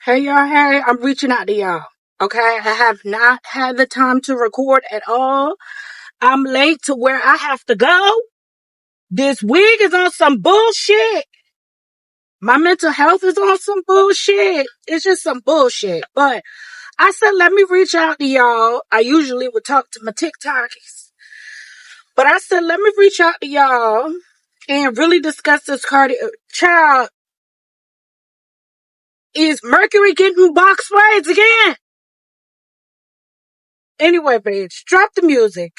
Hey y'all, hey, I'm reaching out to y'all. Okay, I have not had the time to record at all. I'm late to where I have to go. This wig is on some bullshit. My mental health is on some bullshit. It's just some bullshit. But I said, let me reach out to y'all. I usually would talk to my TikToks. But I said, let me reach out to y'all and really discuss this Cardi. Child, is Mercury getting box braids again? Anyway, bitch, drop the music.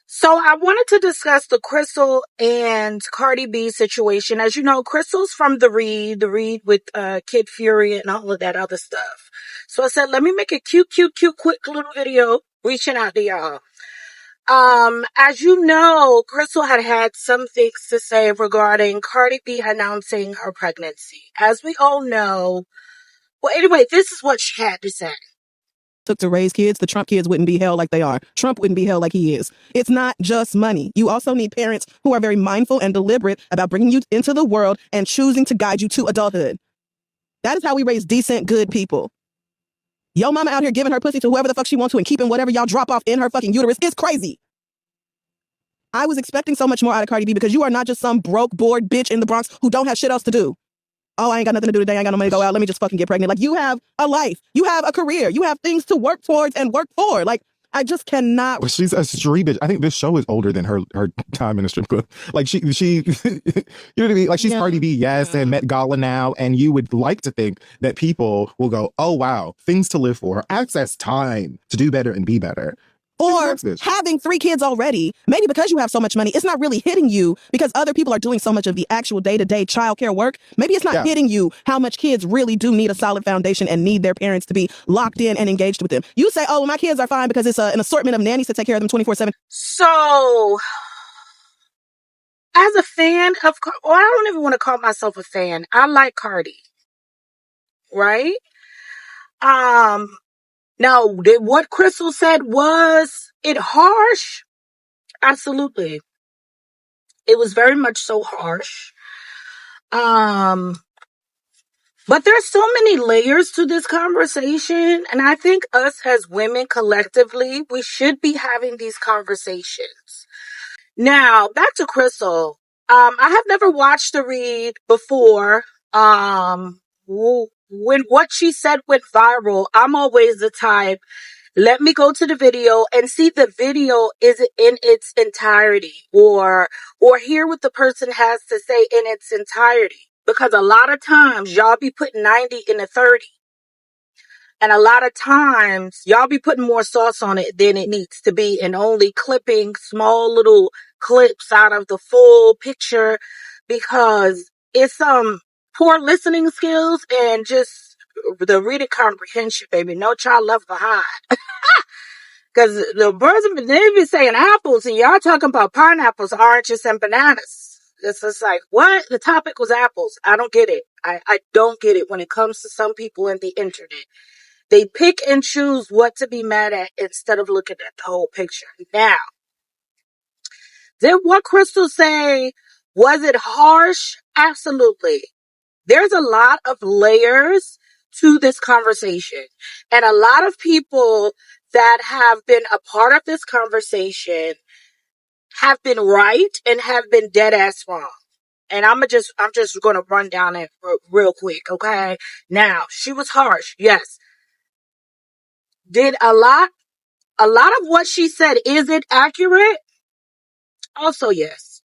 So I wanted to discuss the Crissle and Cardi B situation. As you know, Crissle's from the Read with Kid Fury and all of that other stuff. So I said, let me make a cute, quick little video reaching out to y'all. As you know, Crissle had some things to say regarding Cardi B announcing her pregnancy. As we all know, well, anyway, this is what she had to say. Took to raise kids, the Trump kids wouldn't be held like they are. Trump wouldn't be held like he is. It's not just money. You also need parents who are very mindful and deliberate about bringing you into the world and choosing to guide you to adulthood. That is how we raise decent, good people. Yo mama out here giving her pussy to whoever the fuck she wants to and keeping whatever y'all drop off in her fucking uterus is crazy. I was expecting so much more out of Cardi B because you are not just some broke, bored bitch in the Bronx who don't have shit else to do. Oh, I ain't got nothing to do today. I ain't got no money to go out. Let me just fucking get pregnant. Like, you have a life. You have a career. You have things to work towards and work for. Like, I just cannot. Well, she's a street bitch. I think this show is older than her time in the strip club. Like she, you know what I mean? Like she's Cardi B, yes, and Met Gala now. And you would like to think that people will go, oh wow, things to live for, access time to do better and be better. Or having 3 kids already, maybe because you have so much money, it's not really hitting you because other people are doing so much of the actual day-to-day childcare work. Maybe it's not hitting you how much kids really do need a solid foundation and need their parents to be locked in and engaged with them. You say, oh, well, my kids are fine because it's an assortment of nannies to take care of them 24/7. So, as a fan of, well, I don't even want to call myself a fan. I like Cardi, right? Now, what Crissle said, was it harsh? Absolutely. It was very much so harsh. But there's so many layers to this conversation, and I think us as women collectively, we should be having these conversations. Now, back to Crissle. I have never watched the Read before. When what she said went viral, I'm always the type, let me go to the video and see the video is in its entirety, or hear what the person has to say in its entirety. Because a lot of times y'all be putting 90 in a 30. And a lot of times y'all be putting more sauce on it than it needs to be and only clipping small little clips out of the full picture because it's poor listening skills and just the reading comprehension, baby. No child left behind. Because the birds, they be saying apples and y'all talking about pineapples, oranges, and bananas. It's just like, what? The topic was apples. I don't get it. I don't get it when it comes to some people in the internet. They pick and choose what to be mad at instead of looking at the whole picture. Now, did what Crissle say, was it harsh? Absolutely. There's a lot of layers to this conversation. And a lot of people that have been a part of this conversation have been right and have been dead ass wrong. And I'm just going to run down it real quick, okay? Now, she was harsh, yes. Did a lot of what she said, is it accurate? Also, yes.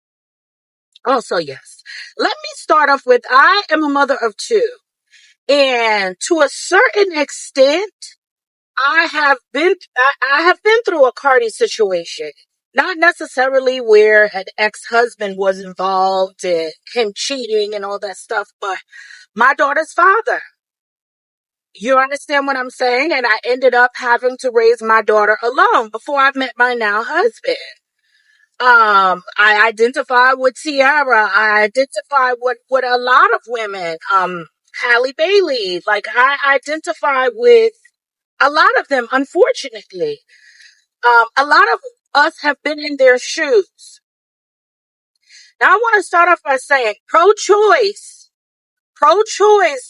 Also, yes. Let me start off with, I am a mother of 2. And to a certain extent, I have been through a Cardi situation. Not necessarily where an ex-husband was involved and him cheating and all that stuff, but my daughter's father. You understand what I'm saying? And I ended up having to raise my daughter alone before I met my now husband. I identify with Tiara. I identify with a lot of women. Halle Bailey. Like, I identify with A lot of them, unfortunately. A lot of us have been in their shoes. Now, I want to start off by saying pro-choice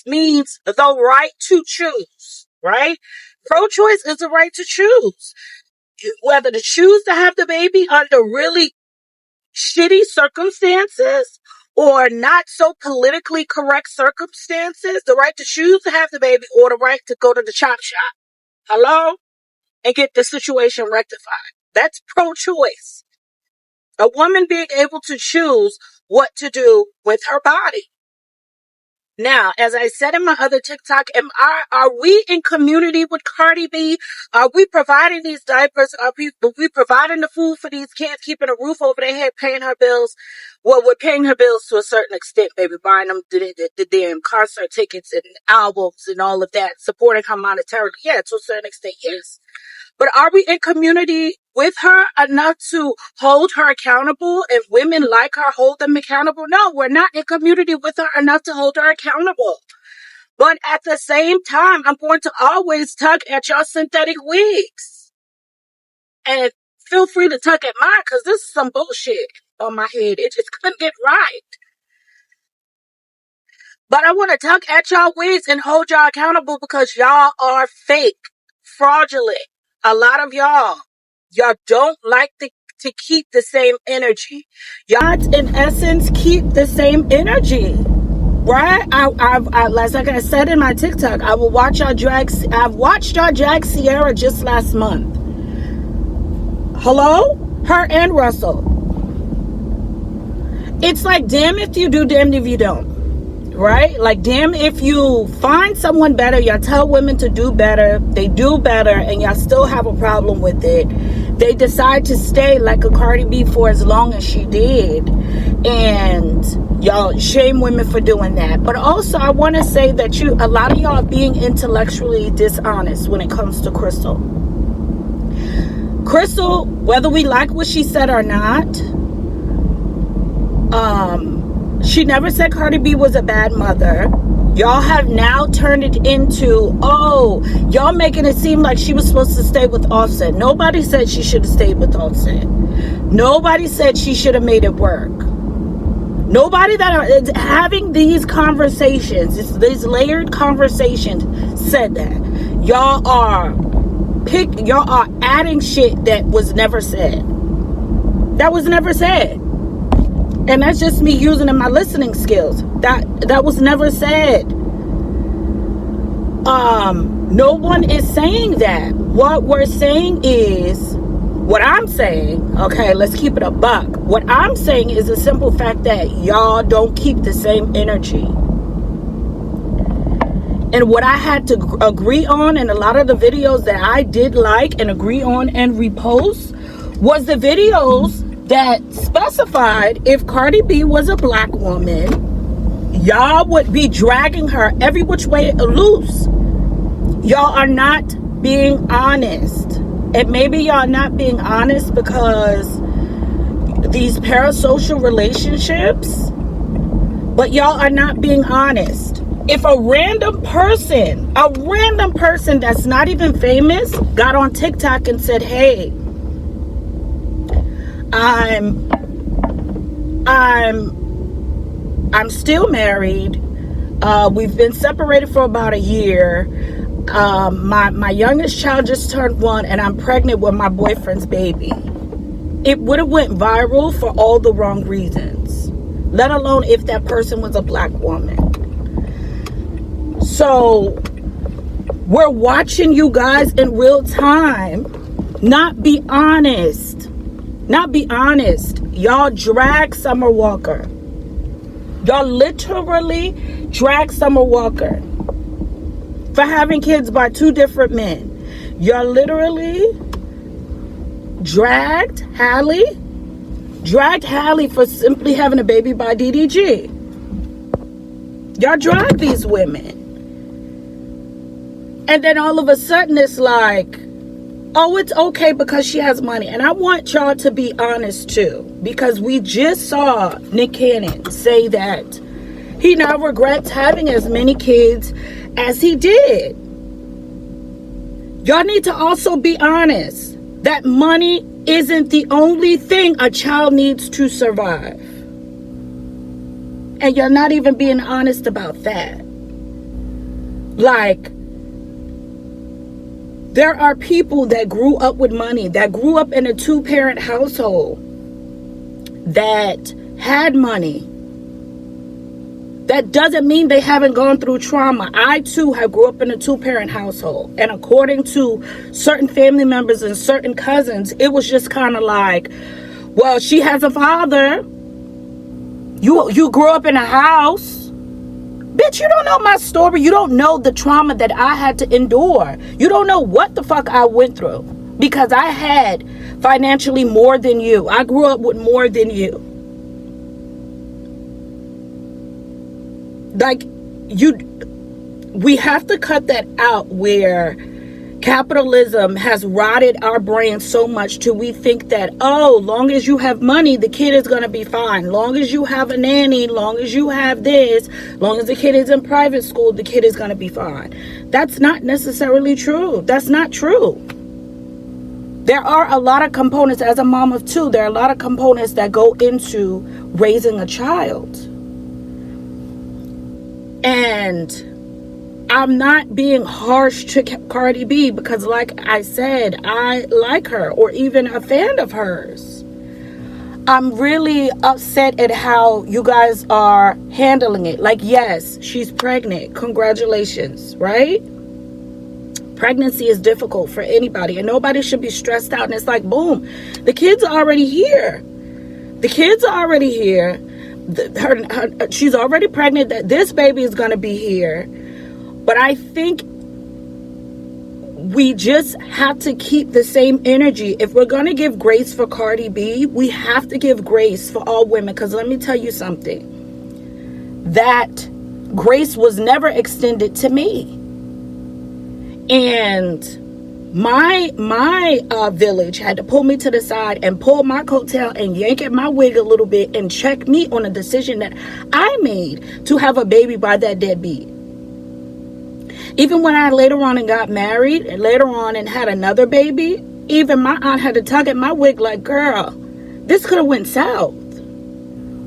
means the right to choose, right? Pro-choice is the right to choose. Whether to choose to have the baby under really shitty circumstances or not so politically correct circumstances, the right to choose to have the baby or the right to go to the chop shop. Hello? And get the situation rectified. That's pro-choice. A woman being able to choose what to do with her body. Now, as I said in my other TikTok, are we in community with Cardi B? Are we providing these diapers? Are we providing the food for these kids, keeping a roof over their head, paying her bills? Well, we're paying her bills to a certain extent, baby, buying them the damn concert tickets and albums and all of that, supporting her monetarily. Yeah, to a certain extent, yes. But are we in community with her enough to hold her accountable? If women like her, hold them accountable? No, we're not in community with her enough to hold her accountable. But at the same time, I'm going to always tug at your synthetic wigs. And feel free to tug at mine, because this is some bullshit on my head. It just couldn't get right. But I want to tug at y'all wigs and hold y'all accountable, because y'all are fake, fraudulent. A lot of y'all don't like to keep the same energy. Y'all, in essence, keep the same energy, right? Like I said in my TikTok, I will watch y'all drag. I've watched y'all drag Sierra just last month. Hello? Her and Russell. It's like, damn if you do, damn if you don't. Right? Like, damn if you find someone better, y'all tell women to do better, they do better, and y'all still have a problem with it. They decide to stay like a Cardi B for as long as she did, and y'all shame women for doing that. But also, I want to say that a lot of y'all are being intellectually dishonest when it comes to Crissle. Crissle, whether we like what she said or not, she never said Cardi B was a bad mother. Y'all have now turned it into, oh, y'all making it seem like she was supposed to stay with Offset. Nobody said she should have stayed with Offset. Nobody said she should have made it work. Nobody that are having these conversations, these layered conversations, said that. Y'all are adding shit that was never said. That was never said. And that's just me using in my listening skills. That was never said. No one is saying that. What we're saying is, what I'm saying, okay, let's keep it a buck. What I'm saying is a simple fact that y'all don't keep the same energy. And what I had to agree on in a lot of the videos that I did like and agree on and repost was the videos that specified if Cardi B was a black woman, y'all would be dragging her every which way loose. Y'all are not being honest. And maybe y'all not being honest because these parasocial relationships, but y'all are not being honest. If a random person that's not even famous got on TikTok and said, hey, I'm still married. We've been separated for about a year. My youngest child just turned 1 and I'm pregnant with my boyfriend's baby. It would have went viral for all the wrong reasons, let alone if that person was a black woman. So we're watching you guys in real time not be honest. Not be honest. Y'all drag Summer Walker. Y'all literally drag Summer Walker for having kids by 2 different men. Y'all literally dragged Hallie for simply having a baby by DDG. Y'all dragged these women. And then all of a sudden it's like, oh, it's okay because she has money. And I want y'all to be honest too, because we just saw Nick Cannon say that he now regrets having as many kids as he did. Y'all need to also be honest that money isn't the only thing a child needs to survive. And you're not even being honest about that. Like, there are people that grew up with money, that grew up in a 2-parent household, that had money. That doesn't mean they haven't gone through trauma. I too have grew up in a 2-parent household. And according to certain family members and certain cousins, it was just kind of like, well, she has a father. You grew up in a house. Bitch, you don't know my story. You don't know the trauma that I had to endure. You don't know what the fuck I went through. Because I had financially more than you. I grew up with more than you. Like, we have to cut that out where capitalism has rotted our brains so much till we think that, oh, long as you have money, the kid is going to be fine. Long as you have a nanny, long as you have this, long as the kid is in private school, the kid is going to be fine. That's not necessarily true. That's not true. There are a lot of components, as a mom of 2, there are a lot of components that go into raising a child. And I'm not being harsh to Cardi B because, like I said, I like her or even a fan of hers. I'm really upset at how you guys are handling it. Like, yes, she's pregnant. Congratulations, right? Pregnancy is difficult for anybody and nobody should be stressed out. And it's like, boom, the kids are already here. The kids are already here. She's already pregnant, that this baby is going to be here. But I think we just have to keep the same energy. If we're going to give grace for Cardi B, we have to give grace for all women. Because let me tell you something, that grace was never extended to me. And my village had to pull me to the side and pull my coattail and yank at my wig a little bit and check me on a decision that I made to have a baby by that deadbeat. Even when I later on and got married and later on and had another baby, even my aunt had to tug at my wig like, girl, this could have went south.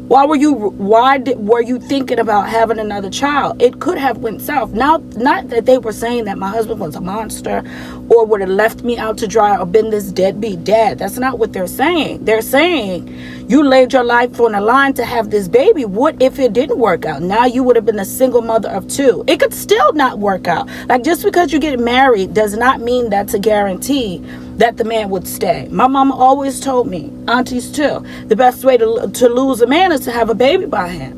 Why were you thinking about having another child? It could have went south. Now, not that they were saying that my husband was a monster or would have left me out to dry or been this deadbeat dad. That's not what they're saying. They're saying you laid your life on the line to have this baby. What if it didn't work out? Now you would have been a single mother of 2. It could still not work out. Like, just because you get married does not mean that's a guarantee that the man would stay. My mama always told me, aunties too, the best way to lose a man is to have a baby by him.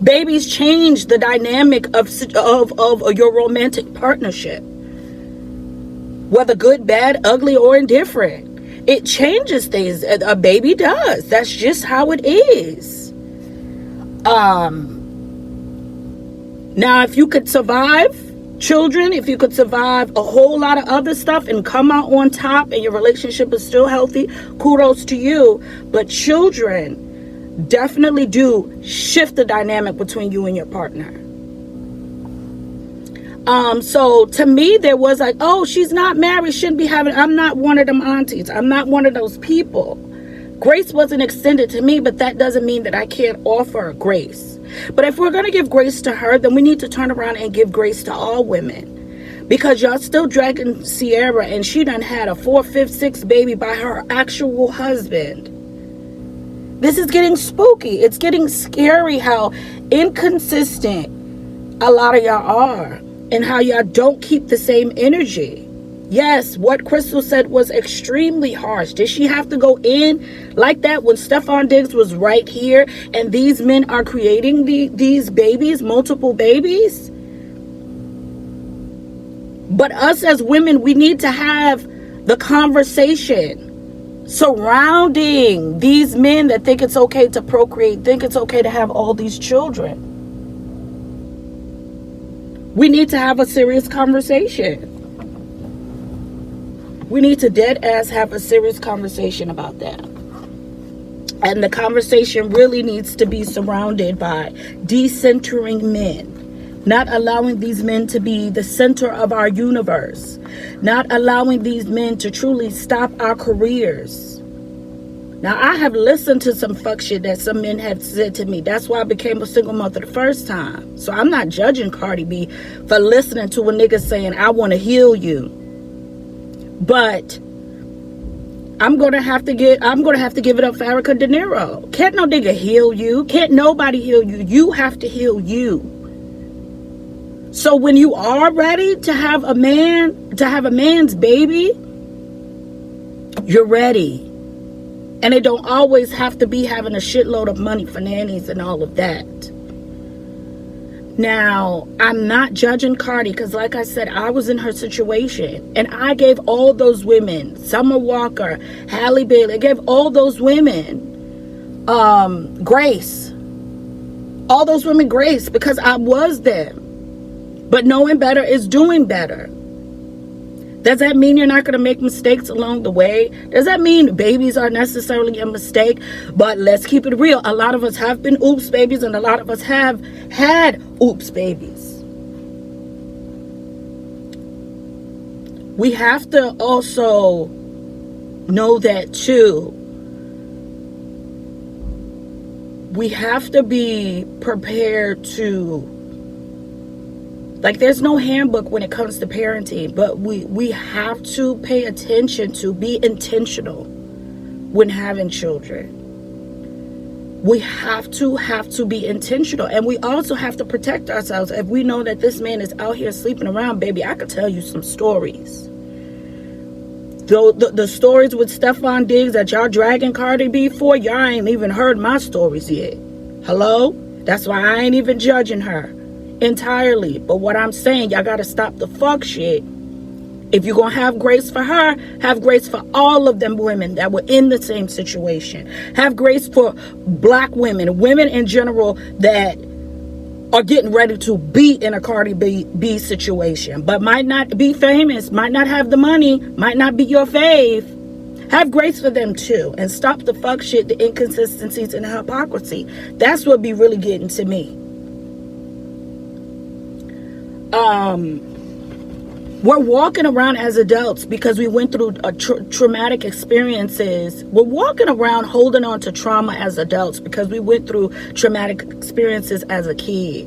Babies change the dynamic of your romantic partnership. Whether good, bad, ugly, or indifferent. It changes things. A baby does. That's just how it is. Now, if you could survive children, if you could survive a whole lot of other stuff and come out on top and your relationship is still healthy, kudos to you. But children definitely do shift the dynamic between you and your partner. So to me, there was like, oh, she's not married, shouldn't be having, I'm not one of them aunties. I'm not one of those people. Grace wasn't extended to me, but that doesn't mean that I can't offer grace. But if we're going to give grace to her, then we need to turn around and give grace to all women. Because y'all still dragging Sierra and she done had a 4th, 5th, 6th baby by her actual husband. This is getting spooky. It's getting scary how inconsistent a lot of y'all are. And how y'all don't keep the same energy. Yes, what Crissle said was extremely harsh. Did she have to go in like that when Stefan Diggs was right here and these men are creating these babies, multiple babies? But us as women, we need to have the conversation surrounding these men that think it's okay to procreate, think it's okay to have all these children. We need to have a serious conversation. We need to dead ass have a serious conversation about that. And the conversation really needs to be surrounded by decentering men. not allowing these men to be the center of our universe, not allowing these men to truly stop our careers. Now, I have listened to some fuck shit that some men have said to me. That's why I became a single mother the first time. So I'm not judging Cardi B for listening to a nigga saying, I want to heal you. But I'm gonna have to give it up for Erica De Niro. Can't no nigga heal you. Can't nobody heal you. You have to heal you. So when you are ready to have a man's baby, you're ready. And it don't always have to be having a shitload of money for nannies and all of that. Now, I'm not judging Cardi because, like I said, I was in her situation. And I gave all those women, Summer Walker, Halle Bailey, I gave all those women grace. All those women grace because I was them. But knowing better is doing better. Does that mean you're not going to make mistakes along the way? Does that mean babies are necessarily a mistake? But let's keep it real. A lot of us have been oops babies, and a lot of us have had oops babies. We have to also know that too. We have to be prepared to, like, there's no handbook when it comes to parenting, but we have to pay attention to be intentional when having children. We have to be intentional. And we also have to protect ourselves. If we know that this man is out here sleeping around, baby, I could tell you some stories. The stories with Stephon Diggs that y'all dragging Cardi B for, y'all ain't even heard my stories yet. Hello? That's why I ain't even judging her entirely. But what I'm saying, y'all gotta stop the fuck shit. If you're gonna have grace for her, have grace for all of them women that were in the same situation. Have grace for black women in general that are getting ready to be in a Cardi B situation, but might not be famous, might not have the money, might not be your fave. Have grace for them too, and stop the fuck shit, the inconsistencies and the hypocrisy. That's what be really getting to me. We're walking around as adults because we went through traumatic experiences. We're walking around holding on to trauma as adults because we went through traumatic experiences as a kid.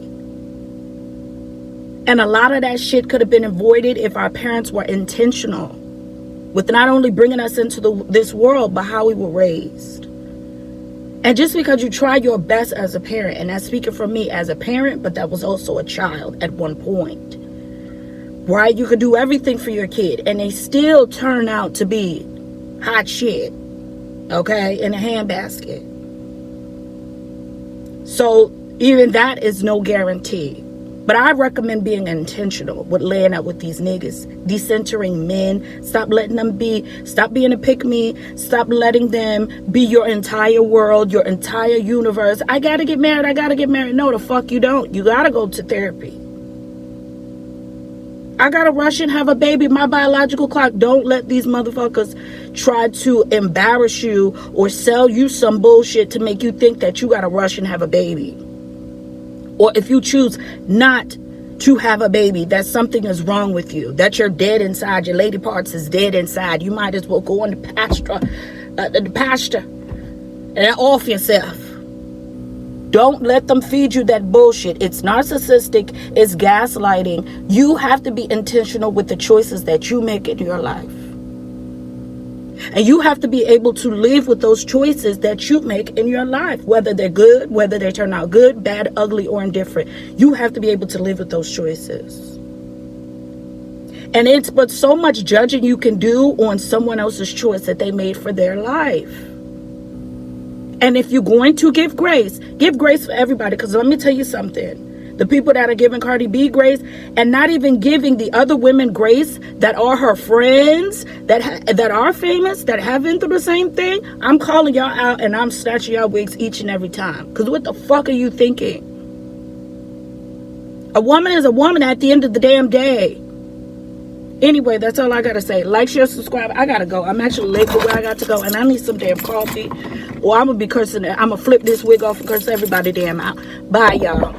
And a lot of that shit could have been avoided if our parents were intentional with not only bringing us into this world, but how we were raised. And just because you try your best as a parent, and that's speaking for me as a parent, but that was also a child at one point, right? You could do everything for your kid and they still turn out to be hot shit, okay, in a handbasket. So even that is no guarantee. But I recommend being intentional with laying out with these niggas, decentering men. Stop letting them stop being a pick-me. Stop letting them be your entire world, your entire universe. I gotta get married. No, the fuck you don't. You gotta go to therapy. I gotta rush and have a baby. My biological clock. Don't let these motherfuckers try to embarrass you or sell you some bullshit to make you think that you gotta rush and have a baby. Or if you choose not to have a baby, that something is wrong with you, that you're dead inside, your lady parts is dead inside. You might as well go on the pasture and off yourself. Don't let them feed you that bullshit. It's narcissistic. It's gaslighting. You have to be intentional with the choices that you make in your life. And you have to be able to live with those choices that you make in your life, whether they're good, whether they turn out good, bad, ugly, or indifferent. You have to be able to live with those choices. And it's but so much judging you can do on someone else's choice that they made for their life. And if you're going to give grace for everybody. Because let me tell you something. The people that are giving Cardi B grace and not even giving the other women grace that are her friends, that are famous, that have been through the same thing, I'm calling y'all out and I'm snatching y'all wigs each and every time. Because what the fuck are you thinking? A woman is a woman at the end of the damn day. Anyway, that's all I gotta say. Like, share, subscribe. I gotta go. I'm actually late for where I got to go, and I need some damn coffee, or I'm gonna be cursing it. I'm gonna flip this wig off and curse everybody damn out. Bye, y'all.